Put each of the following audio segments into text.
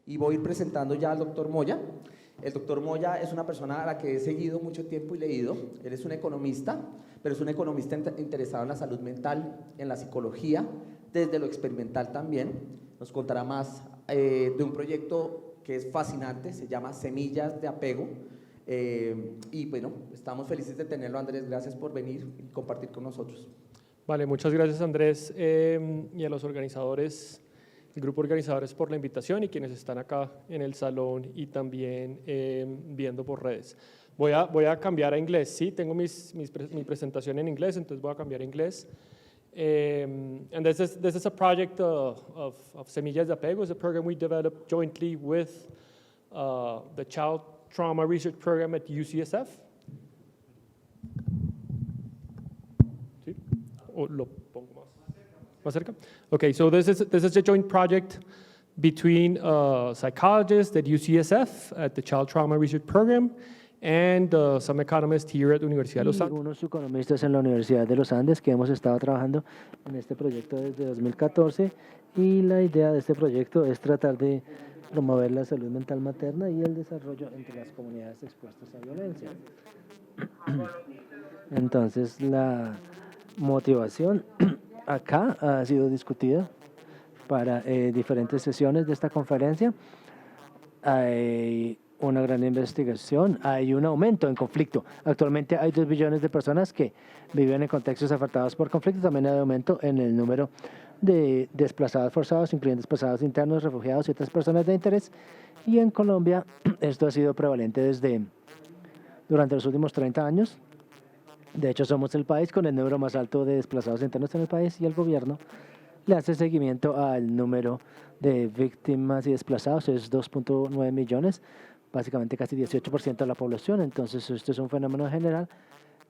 Y voy a ir presentando ya al doctor Moya. El doctor Moya es una persona a la que he seguido mucho tiempo y leído. Él es un economista, pero es un economista interesado en la salud mental, en la psicología, desde lo experimental también. Nos contará más de un proyecto que es fascinante, se llama Semillas de Apego. Y bueno, estamos felices de tenerlo, Andrés. Gracias por venir y compartir con nosotros. Vale, muchas gracias, Andrés, y a los organizadores, el grupo organizadores, por la invitación, y quienes están acá en el salón y también viendo por redes. Voy a cambiar a inglés, sí, tengo mi presentación en inglés, entonces voy a cambiar a inglés. And this is a project of Semillas de Apego. It's a program we developed jointly with the Child Trauma Research Program at UCSF. ¿Sí? ¿O lo pongo más cerca? Okay, so this is a joint project between psychologists at UCSF, at the Child Trauma Research Program, and some economists here at Universidad de los Andes. Unos economistas en la Universidad de los Andes que hemos estado trabajando en este proyecto desde 2014, y la idea de este proyecto es tratar de promover la salud mental materna y el desarrollo entre las comunidades expuestas a violencia. Entonces, la motivación acá ha sido discutida para diferentes sesiones de esta conferencia. Hay una gran investigación, hay un aumento en conflicto. Actualmente hay 2 billones de personas que viven en contextos afectados por conflicto. También hay aumento en el número de desplazados forzados, incluyendo desplazados internos, refugiados y otras personas de interés. Y en Colombia esto ha sido prevalente durante los últimos 30 años. De hecho, somos el país con el número más alto de desplazados internos en el país, y el gobierno le hace seguimiento al número de víctimas y desplazados. Es 2.9 millones, básicamente casi 18% de la población. Entonces, esto es un fenómeno general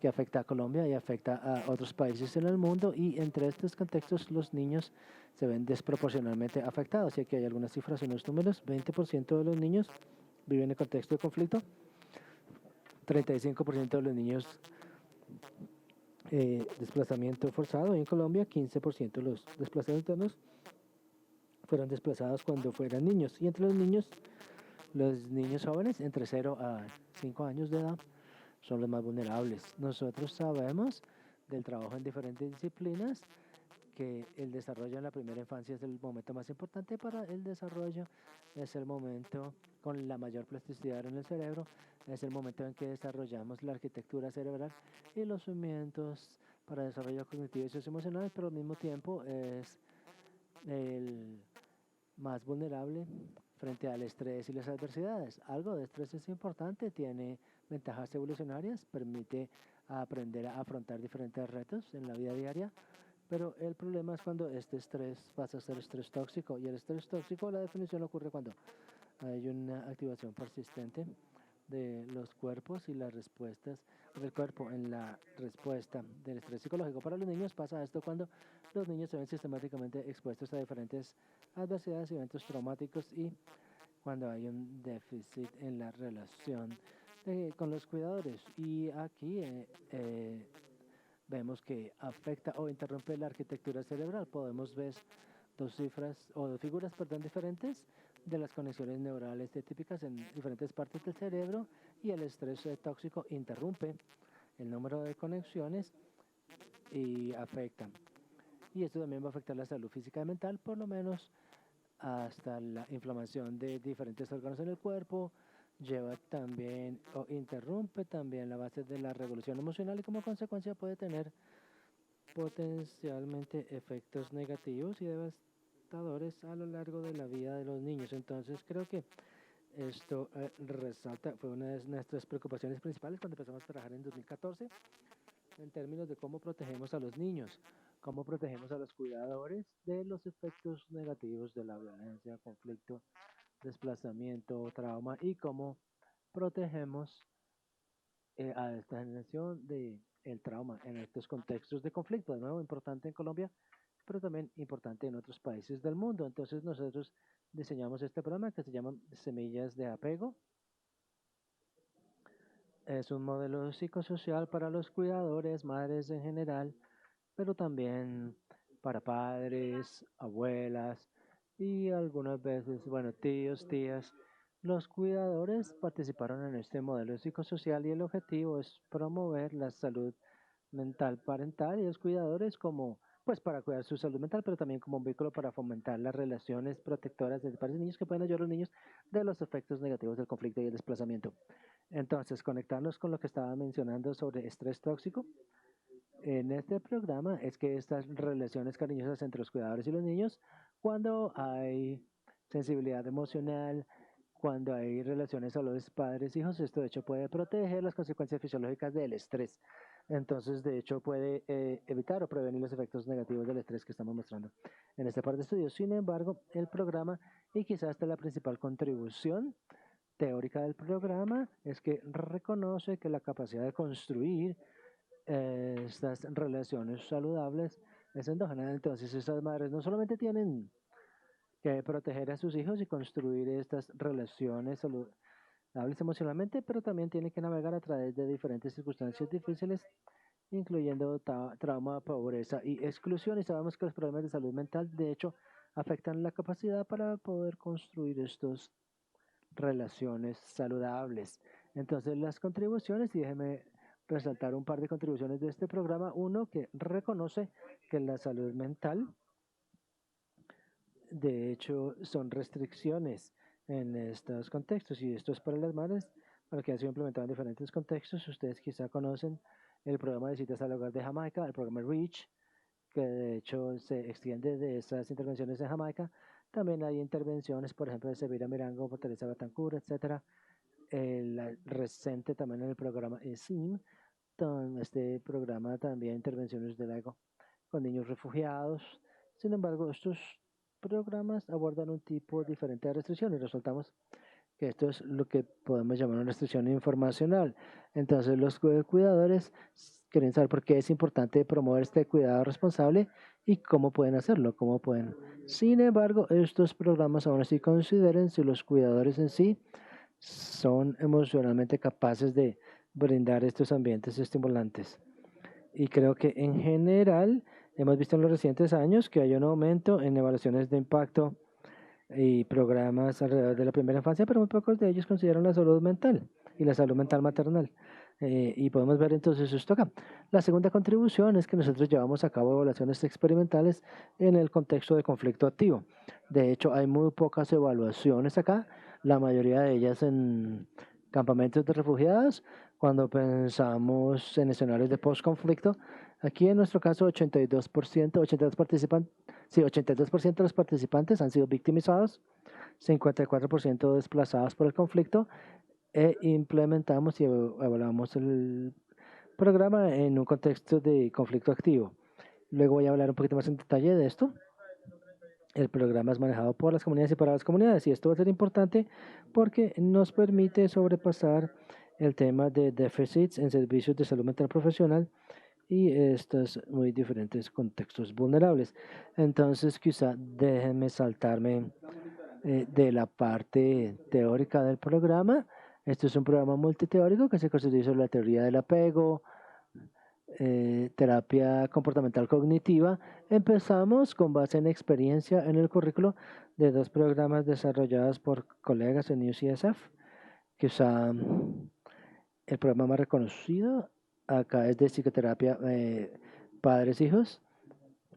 que afecta a Colombia y afecta a otros países en el mundo, y entre estos contextos los niños se ven desproporcionalmente afectados. Y aquí hay algunas cifras, unos números: 20% de los niños viven en contexto de conflicto, 35% de los niños desplazamiento forzado, y en Colombia 15% de los desplazados internos fueron desplazados cuando fueran niños. Y entre los niños jóvenes entre 0 a 5 años de edad son los más vulnerables. Nosotros sabemos del trabajo en diferentes disciplinas que el desarrollo en la primera infancia es el momento más importante para el desarrollo, es el momento con la mayor plasticidad en el cerebro, es el momento en que desarrollamos la arquitectura cerebral y los cimientos para desarrollo cognitivo y socioemocional, pero al mismo tiempo es el más vulnerable frente al estrés y las adversidades. Algo de estrés es importante, tiene ventajas evolucionarias, permite aprender a afrontar diferentes retos en la vida diaria, pero el problema es cuando este estrés pasa a ser estrés tóxico. Y el estrés tóxico, la definición, ocurre cuando hay una activación persistente de los cuerpos y las respuestas del cuerpo en la respuesta del estrés psicológico. Para los niños pasa esto cuando los niños se ven sistemáticamente expuestos a diferentes adversidades y eventos traumáticos, y cuando hay un déficit en la relación con los cuidadores. Y aquí vemos que afecta o interrumpe la arquitectura cerebral. Podemos ver dos figuras diferentes de las conexiones neurales típicas en diferentes partes del cerebro, y el estrés tóxico interrumpe el número de conexiones y afecta. Y esto también va a afectar la salud física y mental, por lo menos hasta la inflamación de diferentes órganos en el cuerpo. Lleva también o interrumpe también la base de la regulación emocional, y como consecuencia puede tener potencialmente efectos negativos y devastadores a lo largo de la vida de los niños. Entonces creo que esto fue una de nuestras preocupaciones principales cuando empezamos a trabajar en 2014, en términos de cómo protegemos a los niños, cómo protegemos a los cuidadores de los efectos negativos de la violencia, conflicto, desplazamiento, trauma, y cómo protegemos a esta generación de el trauma en estos contextos de conflicto. De nuevo, importante en Colombia, pero también importante en otros países del mundo. Entonces nosotros diseñamos este programa que se llama Semillas de Apego. Es un modelo psicosocial para los cuidadores, madres en general, pero también para padres, abuelas, y algunas veces, bueno, tíos, tías, los cuidadores participaron en este modelo psicosocial y el objetivo es promover la salud mental parental y los cuidadores como, pues para cuidar su salud mental, pero también como un vehículo para fomentar las relaciones protectoras de padres y niños que pueden ayudar a los niños de los efectos negativos del conflicto y el desplazamiento. Entonces, conectarnos con lo que estaba mencionando sobre estrés tóxico. En este programa es que estas relaciones cariñosas entre los cuidadores y los niños, cuando hay sensibilidad emocional, cuando hay relaciones a los padres, hijos, esto de hecho puede proteger las consecuencias fisiológicas del estrés. Entonces, de hecho, puede evitar o prevenir los efectos negativos del estrés que estamos mostrando en esta parte de estudio. Sin embargo, el programa, y quizás esta es la principal contribución teórica del programa, es que reconoce que la capacidad de construir estas relaciones saludables es endógena. Entonces, estas madres no solamente tienen que proteger a sus hijos y construir estas relaciones saludables emocionalmente, pero también tienen que navegar a través de diferentes circunstancias difíciles, incluyendo trauma, pobreza y exclusión. Y sabemos que los problemas de salud mental, de hecho, afectan la capacidad para poder construir estas relaciones saludables. Entonces, las contribuciones, y déjeme resaltar un par de contribuciones de este programa. Uno, que reconoce que la salud mental, de hecho, son restricciones en estos contextos, y esto es para las madres, para que ha sido implementado en diferentes contextos. Ustedes quizá conocen el programa de citas al hogar de Jamaica, el programa REACH, que de hecho se extiende de esas intervenciones en Jamaica. También hay intervenciones, por ejemplo, de Sevilla Mirango, Fortaleza Batancur, etcétera. El reciente también en el programa SIM, este programa también intervenciones del ego con niños refugiados. Sin embargo, estos programas abordan un tipo diferente de restricción y resultamos que esto es lo que podemos llamar una restricción informacional. Entonces, los cuidadores quieren saber por qué es importante promover este cuidado responsable y cómo pueden hacerlo, cómo pueden. Sin embargo, estos programas aún así consideren si los cuidadores en sí son emocionalmente capaces de brindar estos ambientes estimulantes. Y creo que en general hemos visto en los recientes años que hay un aumento en evaluaciones de impacto y programas alrededor de la primera infancia, pero muy pocos de ellos consideran la salud mental y la salud mental maternal. Y podemos ver entonces esto acá. La segunda contribución es que nosotros llevamos a cabo evaluaciones experimentales en el contexto de conflicto activo. De hecho, hay muy pocas evaluaciones acá, la mayoría de ellas en campamentos de refugiados, cuando pensamos en escenarios de post-conflicto. Aquí en nuestro caso, 82%, 82 participantes, sí, 82% de los participantes han sido victimizados, 54% desplazados por el conflicto, e implementamos y evaluamos el programa en un contexto de conflicto activo. Luego voy a hablar un poquito más en detalle de esto. El programa es manejado por las comunidades y para las comunidades, y esto va a ser importante porque nos permite sobrepasar el tema de déficits en servicios de salud mental profesional y estos muy diferentes contextos vulnerables. Entonces, quizá déjenme saltarme de la parte teórica del programa. Esto es un programa multiteórico que se constituye sobre la teoría del apego, terapia comportamental cognitiva. Empezamos con base en experiencia en el currículo de dos programas desarrollados por colegas en UCSF, que usan el programa más reconocido acá es de psicoterapia padres-hijos.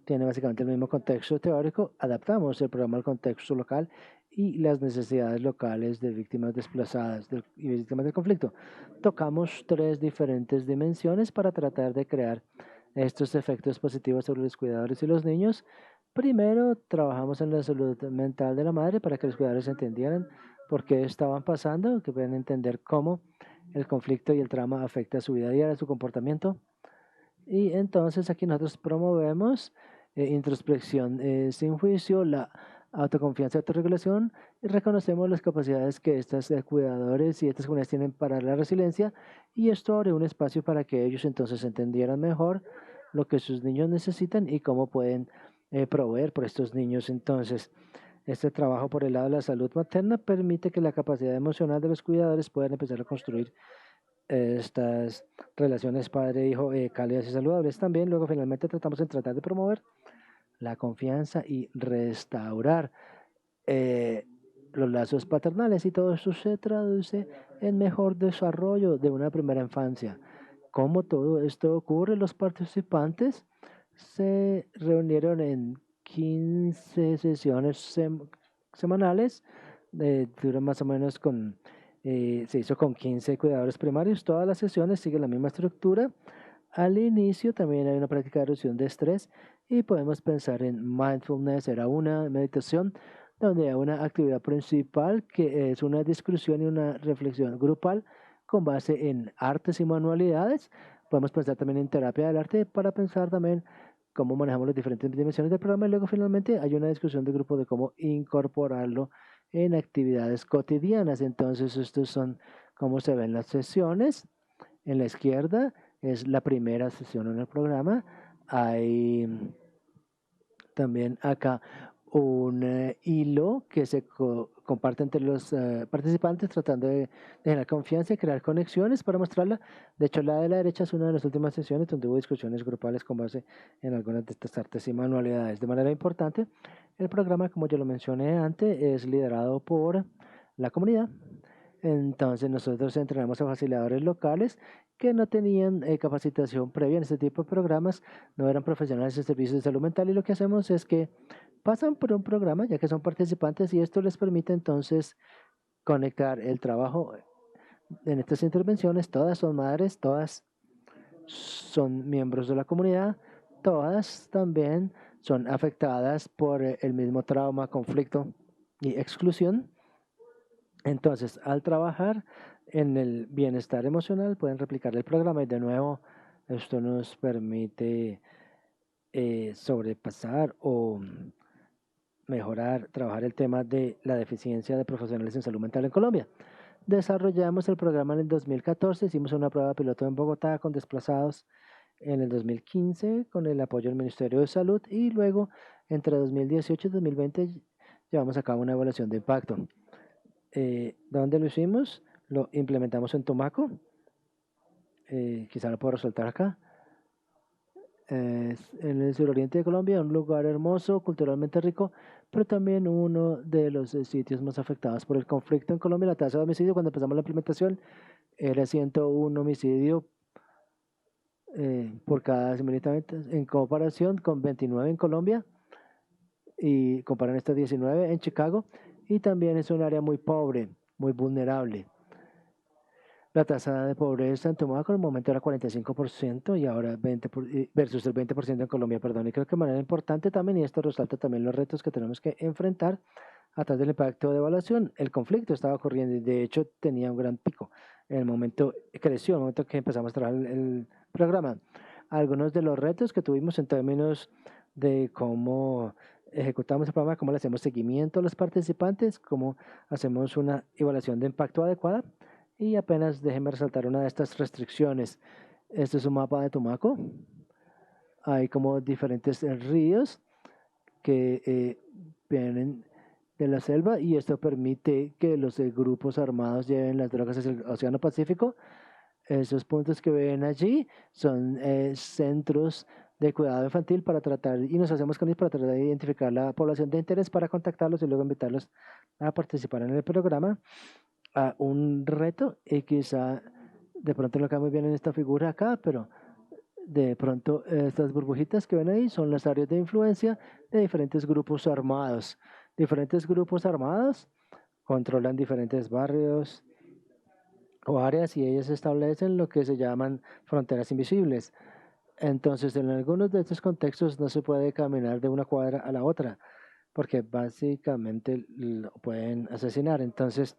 Tiene básicamente el mismo contexto teórico. Adaptamos el programa al contexto local y las necesidades locales de víctimas desplazadas y víctimas del conflicto. Tocamos tres diferentes dimensiones para tratar de crear estos efectos positivos sobre los cuidadores y los niños. Primero, trabajamos en la salud mental de la madre para que los cuidadores entendieran por qué estaban pasando, que puedan entender cómo el conflicto y el trauma afecta a su vida diaria, a su comportamiento. Y entonces aquí nosotros promovemos introspección sin juicio, la autoconfianza y autorregulación, y reconocemos las capacidades que estos cuidadores y estas comunidades tienen para la resiliencia, y esto abre un espacio para que ellos entonces entendieran mejor lo que sus niños necesitan y cómo pueden proveer por estos niños. Entonces, este trabajo por el lado de la salud materna permite que la capacidad emocional de los cuidadores puedan empezar a construir estas relaciones padre-hijo cálidas y saludables. También luego finalmente tratamos de tratar de promover la confianza y restaurar los lazos paternales y todo esto se traduce en mejor desarrollo de una primera infancia. ¿Cómo todo esto ocurre? Los participantes se reunieron en 15 sesiones semanales, duran más o menos se hizo con 15 cuidadores primarios. Todas las sesiones siguen la misma estructura. Al inicio también hay una práctica de reducción de estrés y podemos pensar en mindfulness, era una meditación donde hay una actividad principal que es una discusión y una reflexión grupal con base en artes y manualidades. Podemos pensar también en terapia del arte para pensar también cómo manejamos las diferentes dimensiones del programa y luego finalmente hay una discusión de grupo de cómo incorporarlo en actividades cotidianas. Entonces estos son cómo se ven las sesiones. En la izquierda es la primera sesión en el programa. Hay también acá un hilo que se comparte entre los participantes tratando de generar confianza y crear conexiones para mostrarla. De hecho, la de la derecha es una de las últimas sesiones donde hubo discusiones grupales con base en algunas de estas artes y manualidades. De manera importante, el programa, como ya lo mencioné antes, es liderado por la comunidad. Entonces nosotros entrenamos a facilitadores locales que no tenían capacitación previa en este tipo de programas, no eran profesionales de servicios de salud mental y lo que hacemos es que pasan por un programa ya que son participantes y esto les permite entonces conectar el trabajo en estas intervenciones. Todas son madres, todas son miembros de la comunidad, todas también son afectadas por el mismo trauma, conflicto y exclusión. Entonces, al trabajar en el bienestar emocional, pueden replicar el programa y de nuevo, esto nos permite sobrepasar o mejorar, trabajar el tema de la deficiencia de profesionales en salud mental en Colombia. Desarrollamos el programa en el 2014, hicimos una prueba piloto en Bogotá con desplazados en el 2015 con el apoyo del Ministerio de Salud y luego entre 2018 y 2020 llevamos a cabo una evaluación de impacto. ¿Dónde lo hicimos? Lo implementamos en Tumaco. Quizá lo puedo resaltar acá. En el suroriente de Colombia, un lugar hermoso, culturalmente rico, pero también uno de los sitios más afectados por el conflicto en Colombia. La tasa de homicidio cuando empezamos la implementación era 101 homicidio por cada 100.000 habitantes, en comparación con 29 en Colombia y comparan estos 19 en Chicago, y también es un área muy pobre, muy vulnerable. La tasa de pobreza en Tumaco en el momento era 45% y ahora 20 versus el 20% en Colombia, perdón. Y creo que de manera importante también, y esto resalta también los retos que tenemos que enfrentar a través del impacto de evaluación. El conflicto estaba ocurriendo y de hecho tenía un gran pico. En el momento, creció en el momento que empezamos a trabajar el programa. Algunos de los retos que tuvimos en términos de cómo ejecutamos el programa, cómo le hacemos seguimiento a los participantes, cómo hacemos una evaluación de impacto adecuada. Y apenas déjenme resaltar una de estas restricciones. Este es un mapa de Tumaco. Hay como diferentes ríos que vienen de la selva y esto permite que los grupos armados lleven las drogas hacia el Océano Pacífico. Esos puntos que ven allí son centros de cuidado infantil para tratar, y nos hacemos con ellos para tratar de identificar la población de interés para contactarlos y luego invitarlos a participar en el programa. A un reto y quizá de pronto no queda muy bien en esta figura acá, pero de pronto estas burbujitas que ven ahí son las áreas de influencia de diferentes grupos armados. Diferentes grupos armados controlan diferentes barrios o áreas y ellos establecen lo que se llaman fronteras invisibles. Entonces, en algunos de estos contextos no se puede caminar de una cuadra a la otra porque básicamente lo pueden asesinar. Entonces,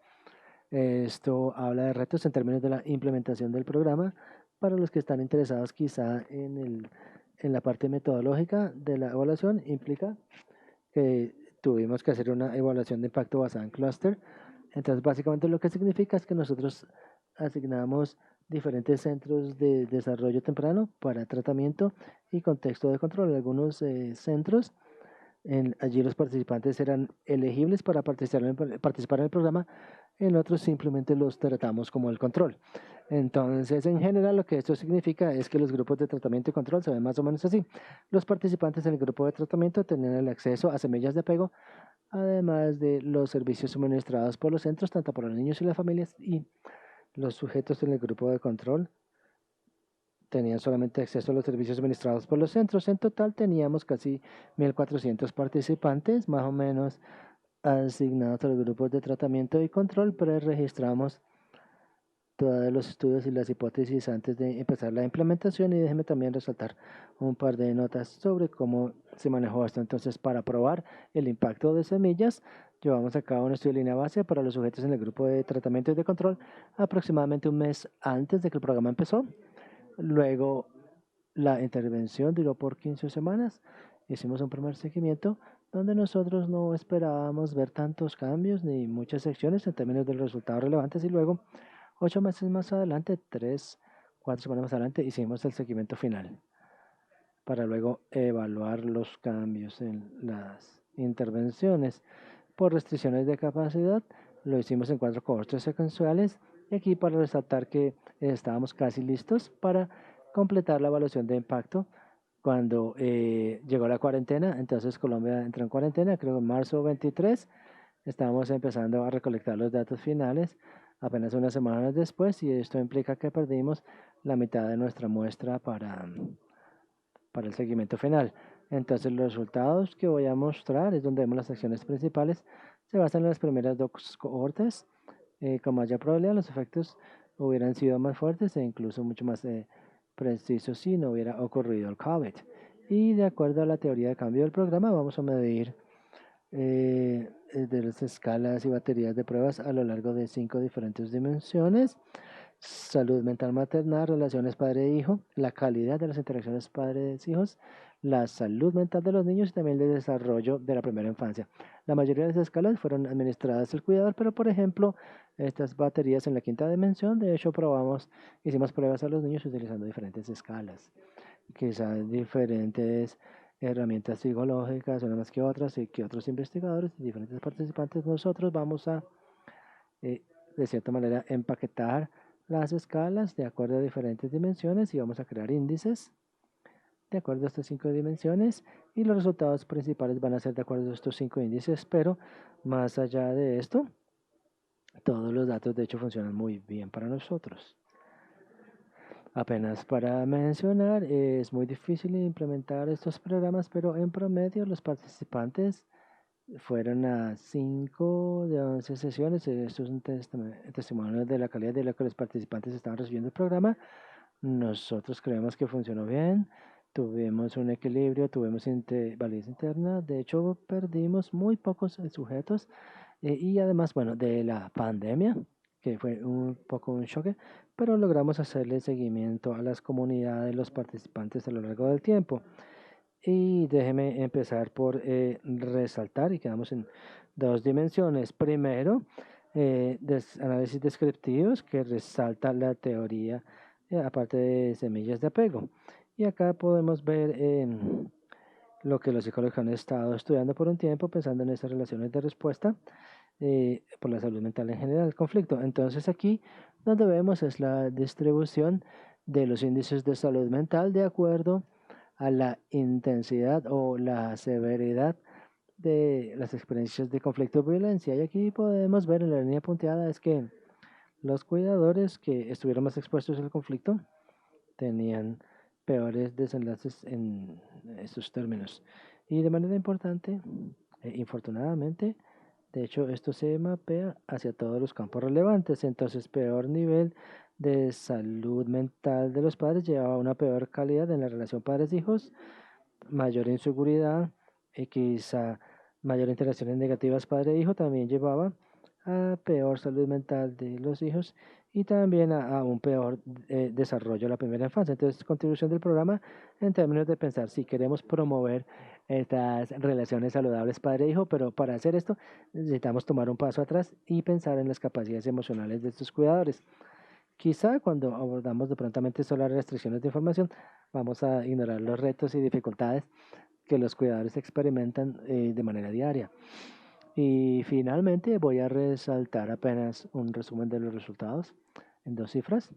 esto habla de retos en términos de la implementación del programa para los que están interesados quizá en la parte metodológica de la evaluación. Implica que tuvimos que hacer una evaluación de impacto basada en clúster. Entonces, básicamente lo que significa es que nosotros asignamos diferentes centros de desarrollo temprano para tratamiento y contexto de control. Algunos centros, allí los participantes eran elegibles para participar en el programa, en otros simplemente los tratamos como el control. Entonces, en general, lo que esto significa es que los grupos de tratamiento y control se ven más o menos así. Los participantes en el grupo de tratamiento tenían el acceso a semillas de apego, además de los servicios suministrados por los centros, tanto por los niños y las familias, y los sujetos en el grupo de control tenían solamente acceso a los servicios suministrados por los centros. En total teníamos casi 1.400 participantes, más o menos, asignados a los grupos de tratamiento y control, pero registramos todos los estudios y las hipótesis antes de empezar la implementación, y déjeme también resaltar un par de notas sobre cómo se manejó esto. Entonces, para probar el impacto de semillas, llevamos a cabo un estudio de línea base para los sujetos en el grupo de tratamiento y de control aproximadamente un mes antes de que el programa empezó. Luego, la intervención duró por 15 semanas. Hicimos un primer seguimiento donde nosotros no esperábamos ver tantos cambios ni muchas secciones en términos de los resultados relevantes, y luego 8 meses más adelante, 4 semanas más adelante, hicimos el seguimiento final para luego evaluar los cambios en las intervenciones. Por restricciones de capacidad, lo hicimos en 4 cohortes secuenciales, y aquí para resaltar que estábamos casi listos para completar la evaluación de impacto cuando llegó la cuarentena. Entonces Colombia entró en cuarentena, creo en marzo 23. Estábamos empezando a recolectar los datos finales apenas unas semanas después, y esto implica que perdimos la mitad de nuestra muestra para el seguimiento final. Entonces los resultados que voy a mostrar es donde vemos las secciones principales. Se basan en las primeras 2 cohortes. Con mayor probabilidad los efectos hubieran sido más fuertes e incluso mucho más precisos si no hubiera ocurrido el COVID. Y de acuerdo a la teoría de cambio del programa, vamos a medir de las escalas y baterías de pruebas a lo largo de 5 diferentes dimensiones: salud mental maternal, relaciones padre-hijo, la calidad de las interacciones padres-hijos, la salud mental de los niños y también el desarrollo de la primera infancia. La mayoría de las escalas fueron administradas al cuidador, pero por ejemplo, estas baterías en la 5ª dimensión, de hecho hicimos pruebas a los niños utilizando diferentes escalas, quizás diferentes herramientas psicológicas, unas más que otras, y que otros investigadores y diferentes participantes. Nosotros vamos a, de cierta manera, empaquetar las escalas de acuerdo a diferentes dimensiones, y vamos a crear índices de acuerdo a estas 5 dimensiones, y los resultados principales van a ser de acuerdo a estos 5 índices. Pero más allá de esto, todos los datos de hecho funcionan muy bien para nosotros. Apenas para mencionar, es muy difícil implementar estos programas, pero en promedio los participantes fueron a 5 de 11 sesiones. Esto es un testimonio de la calidad de la que los participantes estaban recibiendo el programa. Nosotros creemos que funcionó bien. Tuvimos un equilibrio, tuvimos validez interna. De hecho, perdimos muy pocos sujetos. Y además, bueno, de la pandemia, que fue un poco un choque, pero logramos hacerle seguimiento a las comunidades de los participantes a lo largo del tiempo. Y déjeme empezar por resaltar, y quedamos en 2 dimensiones. Primero, análisis descriptivos, que resalta la teoría, aparte de semillas de apego. Y acá podemos ver lo que los psicólogos han estado estudiando por un tiempo, pensando en esas relaciones de respuesta por la salud mental en general, el conflicto. Entonces aquí donde vemos es la distribución de los índices de salud mental de acuerdo a la intensidad o la severidad de las experiencias de conflicto o violencia. Y aquí podemos ver en la línea punteada es que los cuidadores que estuvieron más expuestos al conflicto tenían peores desenlaces en estos términos. Y de manera importante, infortunadamente, de hecho, esto se mapea hacia todos los campos relevantes. Entonces, peor nivel de salud mental de los padres lleva a una peor calidad en la relación padres-hijos, mayor inseguridad, y quizá mayor interacciones negativas padre-hijo también llevaba a peor salud mental de los hijos, y también a un peor desarrollo de la primera infancia. Entonces, contribución del programa en términos de pensar si queremos promover estas relaciones saludables padre-hijo, pero para hacer esto necesitamos tomar un paso atrás y pensar en las capacidades emocionales de estos cuidadores. Quizá cuando abordamos de prontamente solo las restricciones de información, vamos a ignorar los retos y dificultades que los cuidadores experimentan de manera diaria. Y finalmente voy a resaltar apenas un resumen de los resultados en 2 cifras.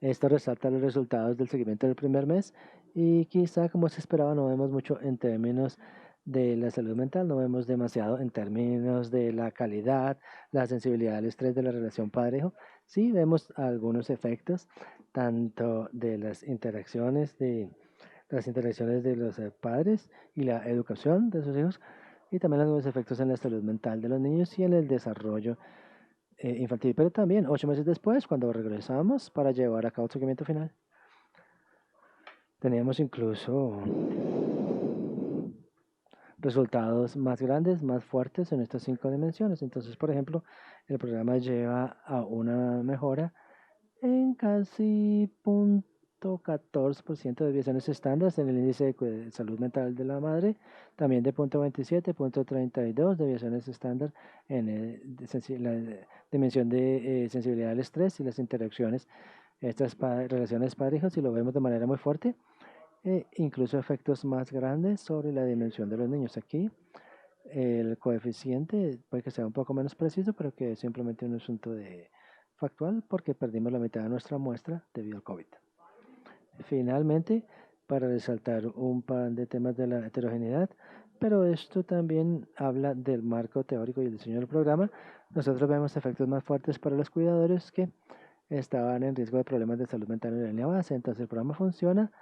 Esto resalta los resultados del seguimiento del primer mes y quizá como se esperaba no vemos mucho en términos de la salud mental, no vemos demasiado en términos de la calidad, la sensibilidad al estrés de la relación padre-hijo. Sí vemos algunos efectos, tanto de las interacciones de los padres y la educación de sus hijos, y también los efectos en la salud mental de los niños y en el desarrollo infantil. Pero también 8 meses después, cuando regresamos para llevar a cabo el seguimiento final, teníamos incluso resultados más grandes, más fuertes en estas 5 dimensiones. Entonces, por ejemplo, el programa lleva a una mejora en casi 0,14% de desviaciones estándares en el índice de salud mental de la madre, también de 0,27, 0,32 desviaciones estándar en la dimensión de sensibilidad al estrés y las interacciones, estas relaciones padre-hijos, y lo vemos de manera muy fuerte. Incluso efectos más grandes sobre la dimensión de los niños. Aquí el coeficiente puede que sea un poco menos preciso, pero que es simplemente un asunto factual porque perdimos la mitad de nuestra muestra debido al COVID. Finalmente, para resaltar un par de temas de la heterogeneidad, pero esto también habla del marco teórico y el diseño del programa, nosotros vemos efectos más fuertes para los cuidadores que estaban en riesgo de problemas de salud mental en la línea base. Entonces el programa funciona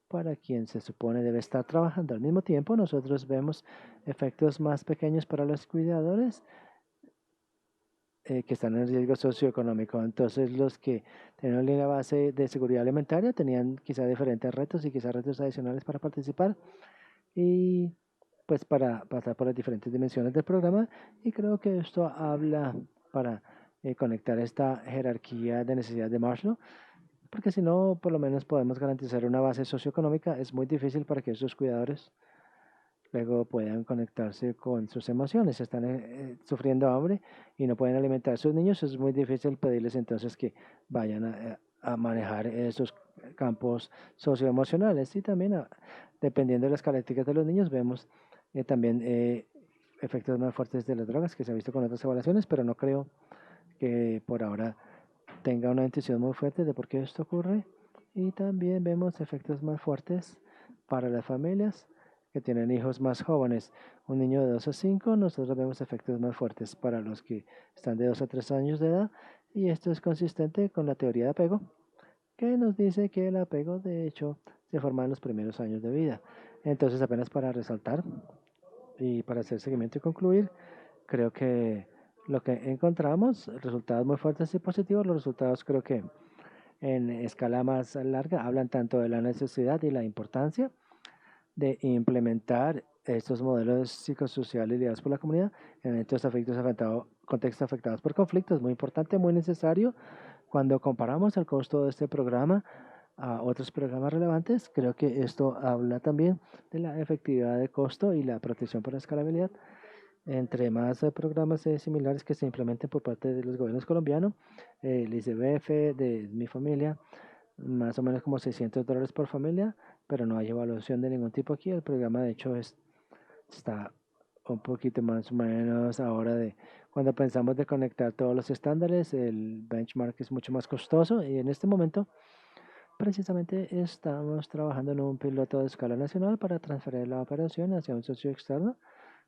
para quien se supone debe estar trabajando. Al mismo tiempo, nosotros vemos efectos más pequeños para los cuidadores que están en riesgo socioeconómico. Entonces, los que tenían una línea base de seguridad alimentaria tenían quizá diferentes retos y quizá retos adicionales para participar y pues para pasar por las diferentes dimensiones del programa. Y creo que esto habla para conectar esta jerarquía de necesidad de Maslow, porque si no, por lo menos podemos garantizar una base socioeconómica. Es muy difícil para que estos cuidadores luego puedan conectarse con sus emociones. Están sufriendo hambre y no pueden alimentar a sus niños. Es muy difícil pedirles entonces que vayan a manejar esos campos socioemocionales. Y también, dependiendo de las características de los niños, vemos también efectos más fuertes de las drogas que se ha visto con otras evaluaciones, pero no creo que por ahora tenga una intuición muy fuerte de por qué esto ocurre. Y también vemos efectos más fuertes para las familias que tienen hijos más jóvenes. Un niño de 2 a 5, nosotros vemos efectos más fuertes para los que están de 2 a 3 años de edad. Y esto es consistente con la teoría de apego, que nos dice que el apego de hecho se forma en los primeros años de vida. Entonces, apenas para resaltar y para hacer seguimiento y concluir, creo que lo que encontramos, resultados muy fuertes y positivos. Los resultados creo que en escala más larga hablan tanto de la necesidad y la importancia de implementar estos modelos psicosociales ligados por la comunidad en estos contextos afectados por conflictos. Muy importante, muy necesario. Cuando comparamos el costo de este programa a otros programas relevantes, creo que esto habla también de la efectividad de costo y la protección por la escalabilidad. Entre más programas similares que se implementen por parte de los gobiernos colombianos, el ICBF de mi familia, más o menos como $600 por familia, pero no hay evaluación de ningún tipo aquí. El programa de hecho está un poquito más o menos ahora cuando pensamos de conectar todos los estándares, el benchmark es mucho más costoso y en este momento precisamente estamos trabajando en un piloto de escala nacional para transferir la operación hacia un socio externo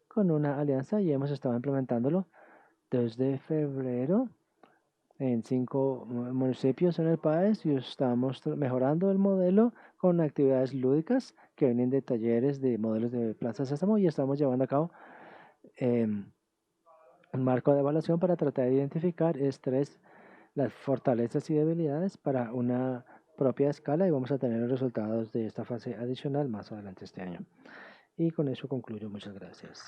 con una alianza y hemos estado implementándolo desde febrero en 5 municipios en el país y estamos mejorando el modelo con actividades lúdicas que vienen de talleres de modelos de Plaza Sésamo y estamos llevando a cabo un marco de evaluación para tratar de identificar las fortalezas y debilidades para una propia escala y vamos a tener los resultados de esta fase adicional más adelante este año. Y con eso concluyo. Muchas gracias.